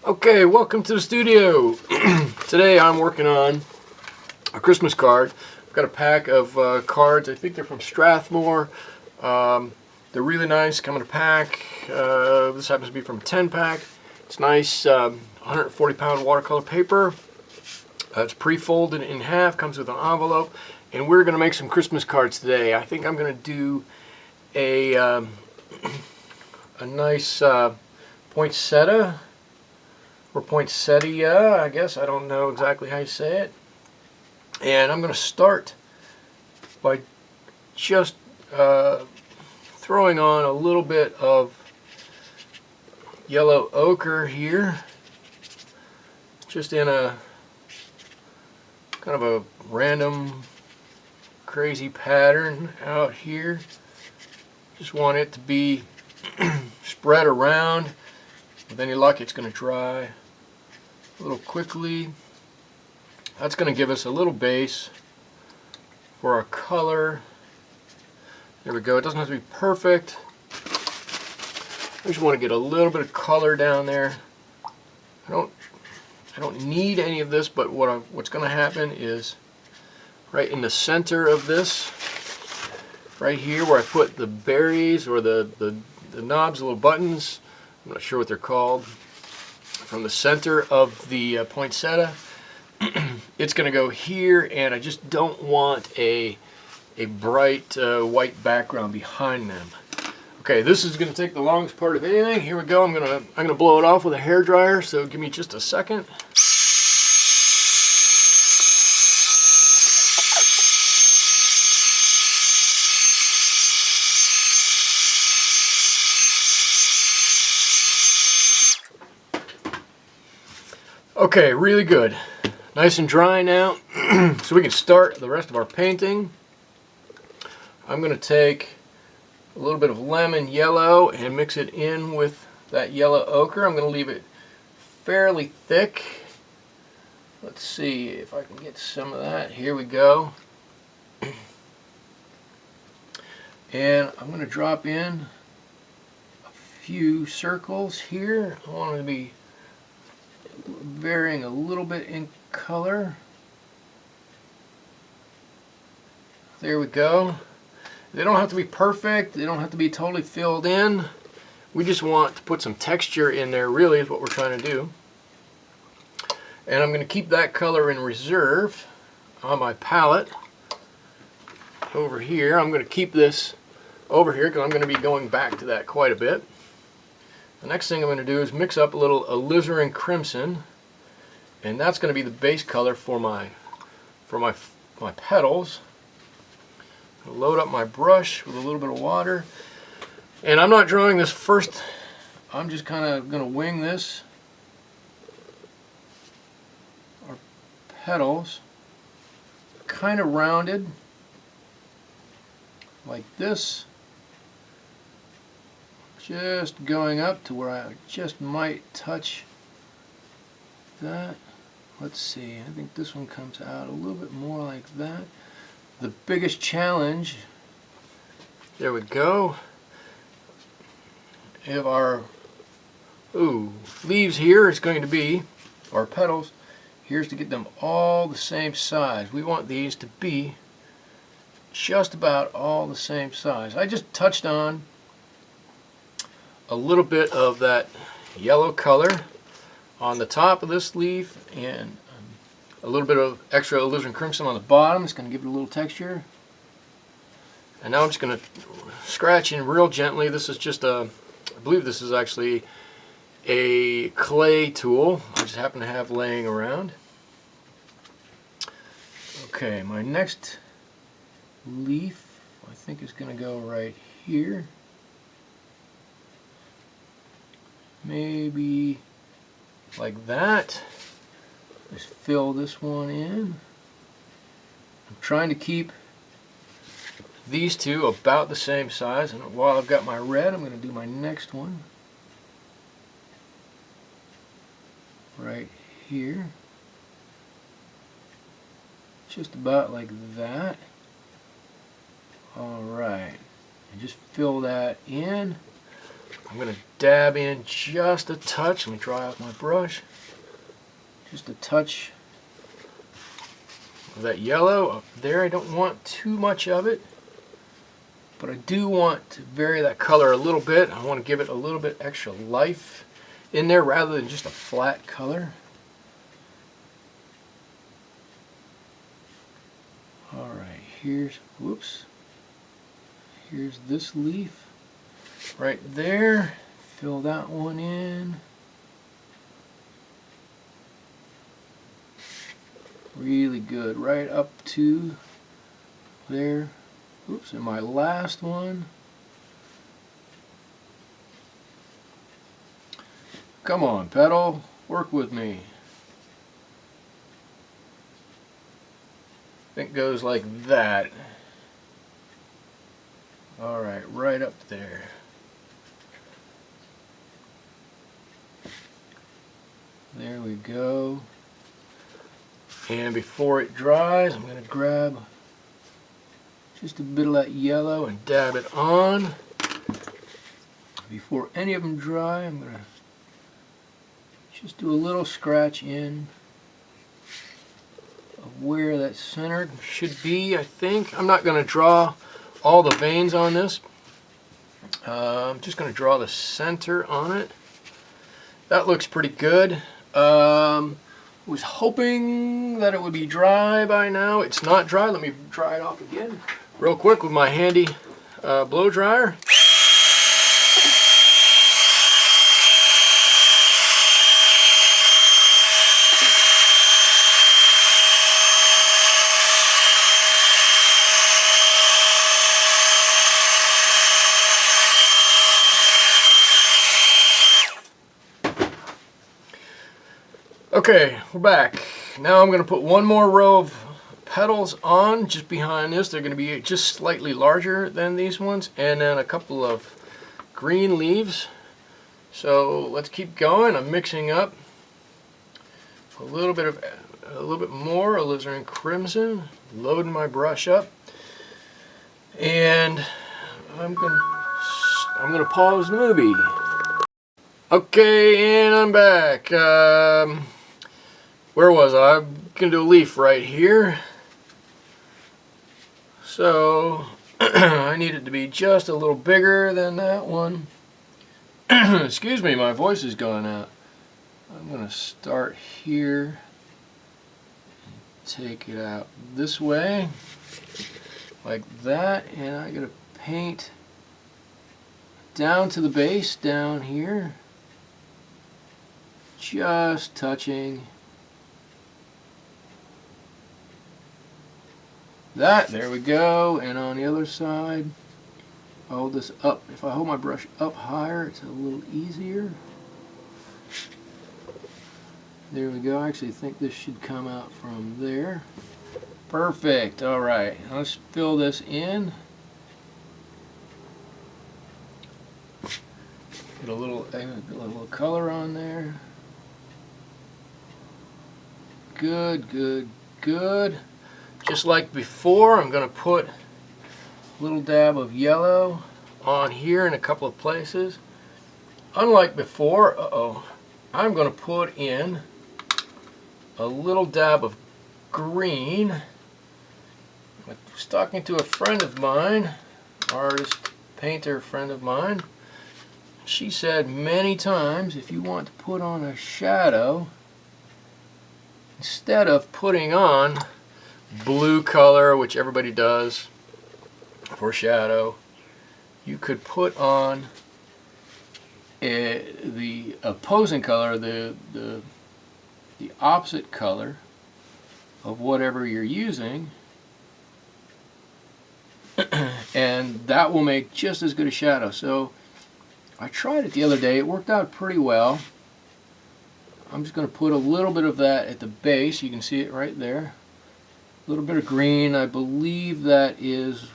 Okay, welcome to the studio. Today I'm working on a Christmas card. I've got a pack of cards. I think they're from Strathmore. They're really nice, come in a pack. This happens to be from a 10-pack. It's nice 140-pound watercolor paper. It's pre-folded in half, comes with an envelope, and we're going to make some Christmas cards today. I think I'm going to do a nice poinsettia, or poinsettia, I guess. I don't know exactly how you say it. And I'm going to start by just throwing on a little bit of yellow ochre here, just in a kind of a random crazy pattern out here. Just want it to be spread around. With any luck, it's going to dry a little quickly. That's going to give us a little base for our color. There we go. It doesn't have to be perfect. I just want to get a little bit of color down there. I don't need any of this, but what's going to happen is right in the center of this, right here where I put the berries or the knobs, the little buttons, I'm not sure what they're called, from the center of the poinsettia, it's going to go here, and I just don't want a bright white background behind them. Okay, this is going to take the longest part of anything. Here we go. I'm gonna blow it off with a hairdryer, so give me just a second. Okay, really good. Nice and dry now, so we can start the rest of our painting. I'm going to take a little bit of lemon yellow and mix it in with that yellow ochre. I'm going to leave it fairly thick. Let's see if I can get some of that. Here we go. And I'm going to drop in a few circles here. I want them to be varying a little bit in color. There we go. They don't have to be perfect. They don't have to be totally filled in. We just want to put some texture in there, really, is what we're trying to do. And I'm going to keep that color in reserve on my palette over here. I'm going to keep this over here because I'm going to be going back to that quite a bit. The next thing I'm going to do is mix up a little alizarin crimson, and that's going to be the base color for my petals. I'll load up my brush with a little bit of water, and I'm not drawing this first. I'm just kind of going to wing this. Our petals kind of rounded like this. Just going up to where I just might touch that. Let's see, I think this one comes out a little bit more like that. The biggest challenge, there we go, of our leaves here is going to be, our petals, here's to get them all the same size. We want these to be just about all the same size. I just touched on a little bit of that yellow color on the top of this leaf, and a little bit of extra alizarin crimson on the bottom. It's going to give it a little texture. And now I'm just going to scratch in real gently. This is just I believe this is actually a clay tool I just happen to have laying around. Okay, my next leaf I think is going to go right here. Maybe like that. Just fill this one in. I'm trying to keep these two about the same size, and while I've got my red, I'm going to do my next one right here. Just about like that. Alright, and just fill that in. I'm going to dab in just a touch. Let me dry out my brush. Just a touch of that yellow up there. I don't want too much of it, but I do want to vary that color a little bit. I want to give it a little bit extra life in there rather than just a flat color. Alright, here's this leaf right there. Fill that one in. Really good, right up to there. Oops, and my last one. Come on, petal, work with me. I think it goes like that. Alright, right up there. There we go. And before it dries, I'm going to grab just a bit of that yellow and dab it on. Before any of them dry, I'm going to just do a little scratch in of where that centered should be, I think. I'm not going to draw all the veins on this. I'm just going to draw the center on it. That looks pretty good. Was hoping that it would be dry by now. It's not dry. Let me dry it off again real quick with my handy blow dryer. Okay, we're back. Now I'm going to put one more row of petals on just behind this. They're going to be just slightly larger than these ones, and then a couple of green leaves. So let's keep going. I'm mixing up a little bit more alizarin crimson, loading my brush up, and I'm gonna pause the movie. Okay, and I'm back. Where was I? I'm going to do a leaf right here. So, I need it to be just a little bigger than that one. Excuse me, my voice is going out. I'm going to start here. Take it out this way. Like that. And I'm going to paint down to the base, down here. Just touching that. There we go. And on the other side, I'll hold this up. If I hold my brush up higher, it's a little easier. There we go. I actually think this should come out from there. Perfect. Alright, let's fill this in. Get a little color on there. Good, good, good. Just like before, I'm going to put a little dab of yellow on here in a couple of places. Unlike before, I'm going to put in a little dab of green. I was talking to a friend of mine, artist, painter friend of mine. She said many times, if you want to put on a shadow, instead of putting on blue color, which everybody does for shadow, you could put on the opposing color, the opposite color of whatever you're using, and that will make just as good a shadow. So I tried it the other day. It worked out pretty well. I'm just going to put a little bit of that at the base. You can see it right there. A little bit of green. I believe that is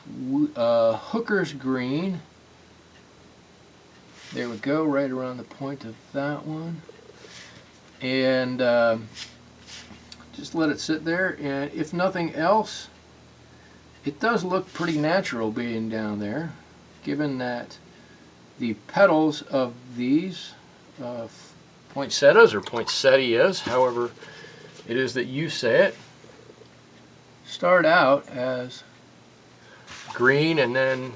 Hooker's green. There we go, right around the point of that one. And just let it sit there. And if nothing else, it does look pretty natural being down there, given that the petals of these poinsettias or poinsettias, however it is that you say it, start out as green and then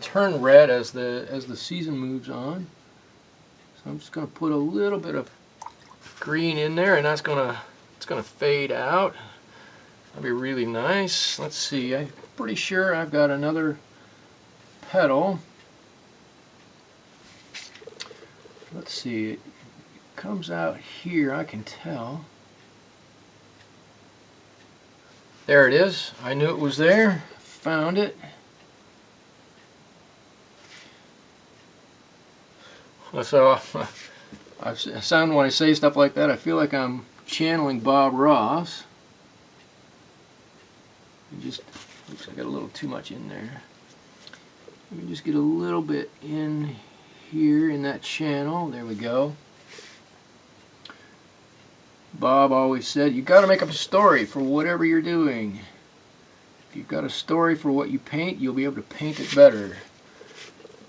turn red as the season moves on. So I'm just going to put a little bit of green in there, and it's going to fade out. That'll be really nice. Let's see. I'm pretty sure I've got another petal. Let's see. It comes out here. I can tell. There it is. I knew it was there. Found it. So I sound, when I say stuff like that, I feel like I'm channeling Bob Ross. Just, oops, I got a little too much in there. Let me just get a little bit in here in that channel. There we go. Bob always said, you got to make up a story for whatever you're doing. If you've got a story for what you paint, you'll be able to paint it better.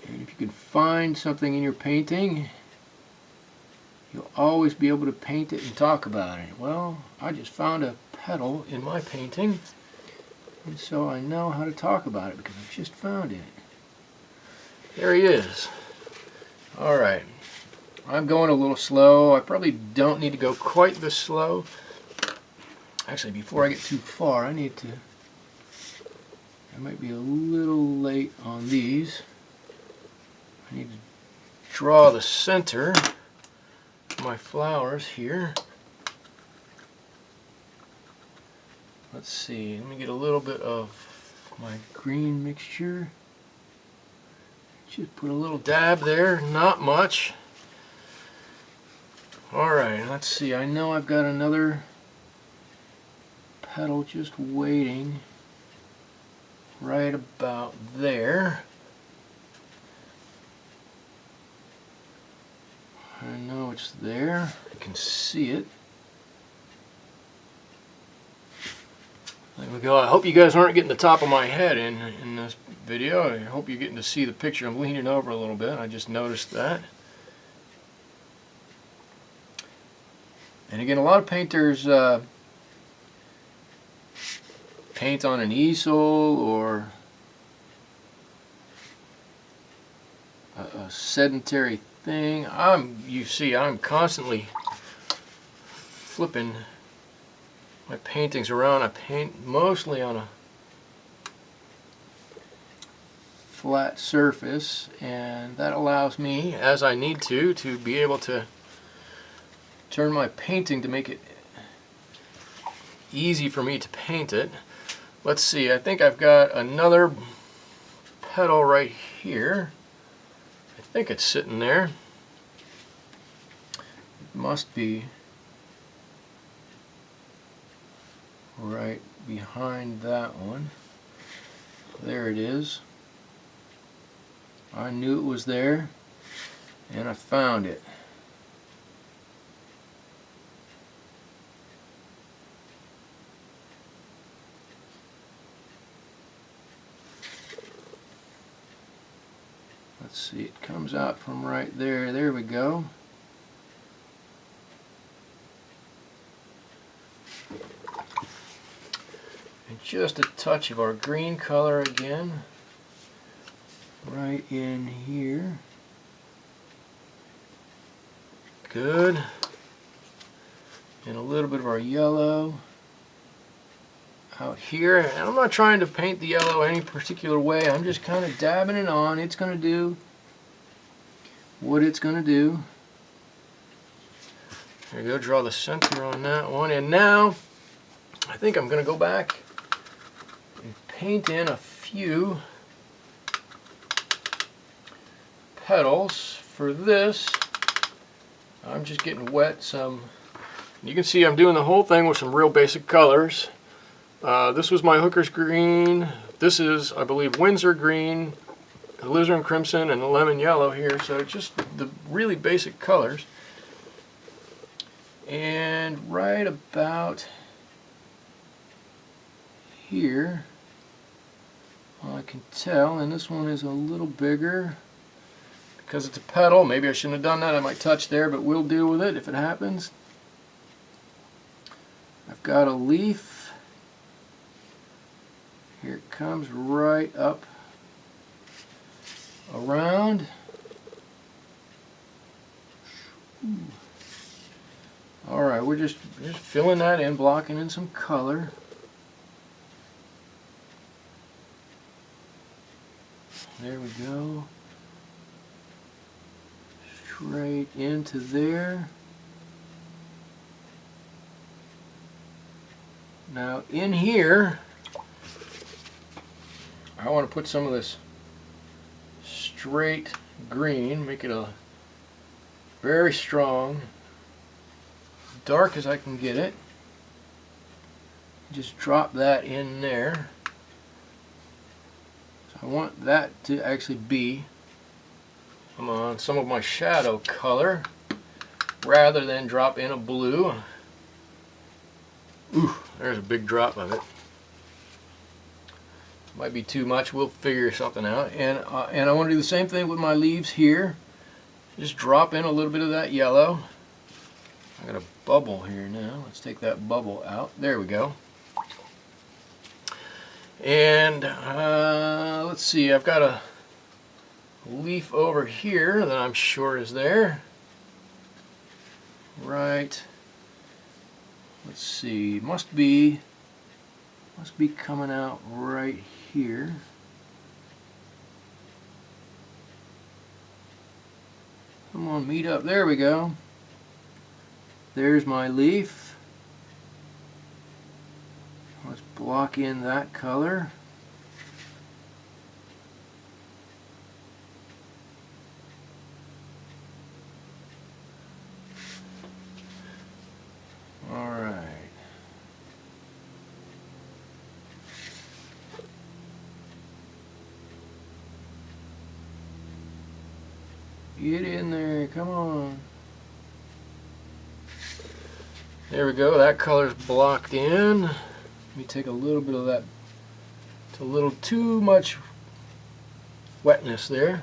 And if you can find something in your painting, you'll always be able to paint it and talk about it. Well, I just found a petal in my painting, and so I know how to talk about it because I just found it. There he is. Alright. I'm going a little slow. I probably don't need to go quite this slow. Actually, before I get too far, I might be a little late on these. I need to draw the center of my flowers here. Let's see, let me get a little bit of my green mixture. Just put a little dab there, not much. Alright, let's see, I know I've got another petal just waiting right about there. I know it's there. I can see it. There we go. I hope you guys aren't getting the top of my head in this video. I hope you're getting to see the picture. I'm leaning over a little bit. I just noticed that. And again, a lot of painters paint on an easel or a sedentary thing. You see, I'm constantly flipping my paintings around. I paint mostly on a flat surface, and that allows me, as I need to be able to turn my painting to make it easy for me to paint it. Let's see, I think I've got another petal right here. I think it's sitting there. It must be right behind that one. There it is. I knew it was there, and I found it. Let's see, it comes out from right there. There we go. And just a touch of our green color again, right in here. Good. And a little bit of our yellow out here. And I'm not trying to paint the yellow any particular way. I'm just kind of dabbing it on. It's going to do what it's going to do. There you go. Draw the center on that one. And now I think I'm going to go back and paint in a few petals. For this, I'm just getting wet some. You can see I'm doing the whole thing with some real basic colors. This was my Hooker's green. This is, I believe, Windsor green, alizarin crimson, and lemon yellow here. So just the really basic colors. And right about here I can tell, and this one is a little bigger because it's a petal. Maybe I shouldn't have done that. I might touch there, but we'll deal with it if it happens. I've got a leaf. Here it comes right up around. Alright, we're just filling that in, blocking in some color. There we go. Straight into there. Now in here, I want to put some of this straight green, make it a very strong, dark as I can get it. Just drop that in there. So I want that to actually be on some of my shadow color rather than drop in a blue. Ooh, there's a big drop of it. Might be too much. We'll figure something out. And I want to do the same thing with my leaves here. Just drop in a little bit of that yellow. I got a bubble here now. Let's take that bubble out. There we go. And let's see. I've got a leaf over here that I'm sure is there. Right. Let's see. Must be coming out right here. Come on, meet up. There we go. There's my leaf. Let's block in that color. All right. Get in there, come on. There we go, that color's blocked in. Let me take a little bit of that. It's a little too much wetness there.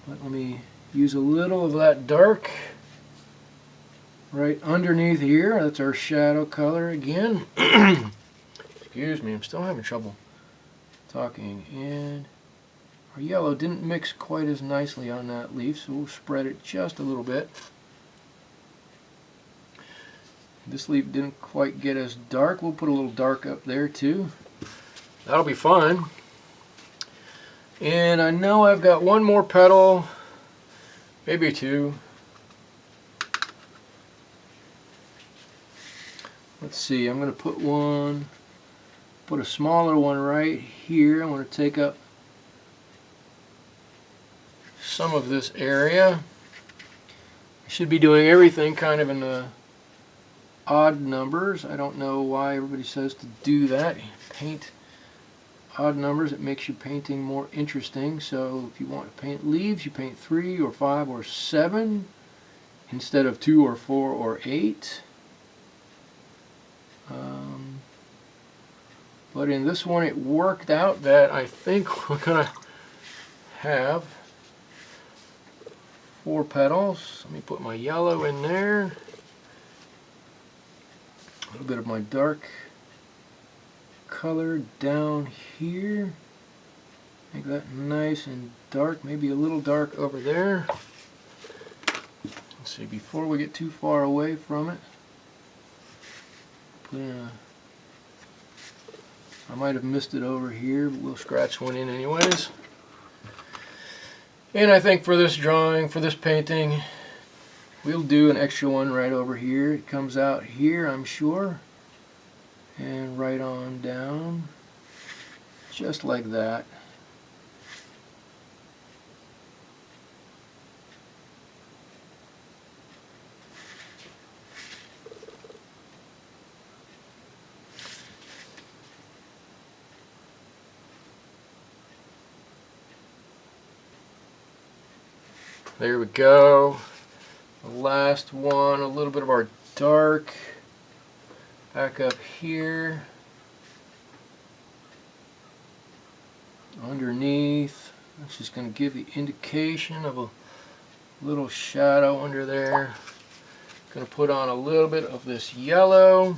But let me use a little of that dark right underneath here. That's our shadow color again. Excuse me, I'm still having trouble talking. And our yellow didn't mix quite as nicely on that leaf, so we'll spread it just a little bit. This leaf didn't quite get as dark. We'll put a little dark up there too. That'll be fine. And I know I've got one more petal, maybe two. Let's see, I'm going to put a smaller one right here. I'm going to take up some of this area. I should be doing everything kind of in the odd numbers. I don't know why everybody says to do that. Paint odd numbers. It makes your painting more interesting. So if you want to paint leaves, you paint 3 or 5 or 7 instead of 2 or 4 or 8. But in this one it worked out that I think we're going to have 4 petals. Let me put my yellow in there. A little bit of my dark color down here. Make that nice and dark, maybe a little dark over there. Let's see, before we get too far away from it, put in a, I might have missed it over here, but we'll scratch one in anyways. And I think for this drawing, for this painting, we'll do an extra one right over here. It comes out here, I'm sure. And right on down. Just like that. There we go. The last one, a little bit of our dark back up here. underneath. It's just going to give the indication of a little shadow under there. Going to put on a little bit of this yellow,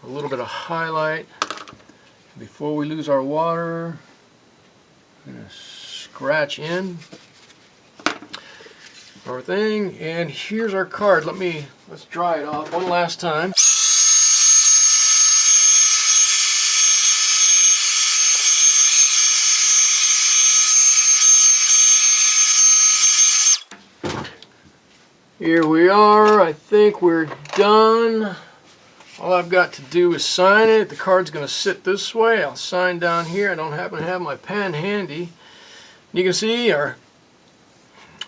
a little bit of highlight. Before we lose our water, I'm going to scratch in our thing, and here's our card. Let's dry it off one last time. Here we are. I think we're done. All I've got to do is sign it. The card's going to sit this way. I'll sign down here. I don't happen to have my pen handy. You can see our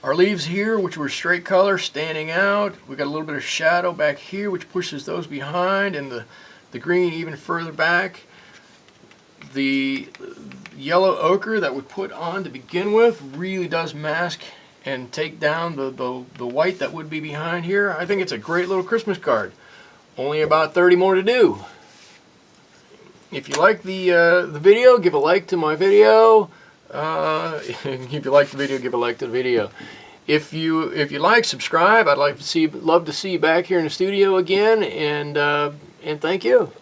leaves here, which were straight color, standing out. We got a little bit of shadow back here, which pushes those behind, and the green even further back. The yellow ochre that we put on to begin with really does mask and take down the white that would be behind here. I think it's a great little Christmas card. Only about 30 more to do. If you like the video, give a like to my video. If you like the video, give a like to the video. If you like, subscribe. I'd love to see you back here in the studio again, and thank you.